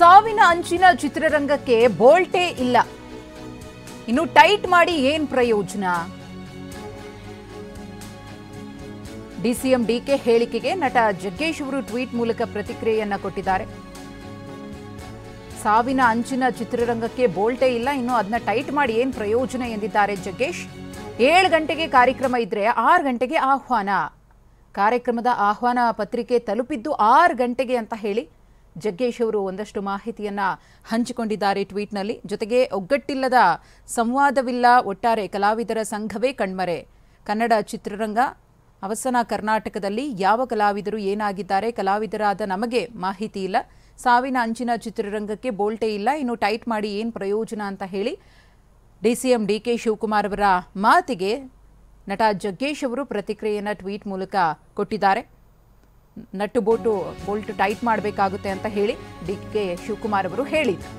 ಸಾವಿನ ಅಂಚಿನ ಚಿತ್ರರಂಗಕ್ಕೆ ಬೋಲ್ಟೇ ಇಲ್ಲ. ಇನ್ನು ಟೈಟ್ ಮಾಡಿ ಏನ್ ಪ್ರಯೋಜನ? ಡಿಸಿಎಂ ಡಿಕೆ ಹೇಳಿಕೆಗೆ ನಟ ಜಗ್ಗೇಶ್ ಅವರು ಟ್ವೀಟ್ ಮೂಲಕ ಪ್ರತಿಕ್ರಿಯೆಯನ್ನ ಕೊಟ್ಟಿದ್ದಾರೆ. ಸಾವಿನ ಅಂಚಿನ ಚಿತ್ರರಂಗಕ್ಕೆ ಬೋಲ್ಟೇ ಇಲ್ಲ, ಇನ್ನು ಅದನ್ನ ಟೈಟ್ ಮಾಡಿ ಏನ್ ಪ್ರಯೋಜನ ಎಂದಿದ್ದಾರೆ ಜಗ್ಗೇಶ್. 7 ಗಂಟೆಗೆ ಕಾರ್ಯಕ್ರಮ ಇದ್ರೆ 6 ಗಂಟೆಗೆ ಆಹ್ವಾನ. ಕಾರ್ಯಕ್ರಮದ ಆಹ್ವಾನ ಪತ್ರಿಕೆ ತಲುಪಿದ್ದು 6 ಗಂಟೆಗೆ ಅಂತ ಹೇಳಿ ಜಗ್ಗೇಶ್ ಅವರು ಒಂದಷ್ಟು ಮಾಹಿತಿಯನ್ನ ಹಂಚಿಕೊಂಡಿದ್ದಾರೆ ಟ್ವೀಟ್ನಲ್ಲಿ. ಜೊತೆಗೆ ಒಗ್ಗಟ್ಟಿಲ್ಲದ ಸಂವಾದವಿಲ್ಲ, ಒಟ್ಟಾರೆ ಕಲಾವಿದರ ಸಂಘವೇ ಕಣ್ಮರೆ. ಕನ್ನಡ ಚಿತ್ರರಂಗ ಅವಸನ ಕರ್ನಾಟಕದಲ್ಲಿ ಯಾವ ಕಲಾವಿದರು ಏನಾಗಿದ್ದಾರೆ, ಕಲಾವಿದರಾದ ನಮಗೆ ಮಾಹಿತಿ ಇಲ್ಲ. ಸಾವಿನ ಅಂಚಿನ ಚಿತ್ರರಂಗಕ್ಕೆ ಬೋಲ್ಟೇ ಇಲ್ಲ, ಇನ್ನು ಟೈಟ್ ಮಾಡಿ ಏನು ಪ್ರಯೋಜನ ಅಂತ ಹೇಳಿ ಡಿಸಿಎಂ ಡಿಕೆ ಶಿವಕುಮಾರ್ ಅವರ ಮಾತಿಗೆ ನಟ ಜಗ್ಗೇಶ್ ಅವರು ಪ್ರತಿಕ್ರಿಯೆಯನ್ನು ಟ್ವೀಟ್ ಮೂಲಕ ಕೊಟ್ಟಿದ್ದಾರೆ. ನಟ್ಟು ಬೋಲ್ಟ್ ಟೈಟ್ ಮಾಡಬೇಕಾಗುತ್ತೆ ಅಂತ ಹೇಳಿ ಡಿಕೆ ಶಿವಕುಮಾರ್ ಅವರು ಹೇಳಿದರು.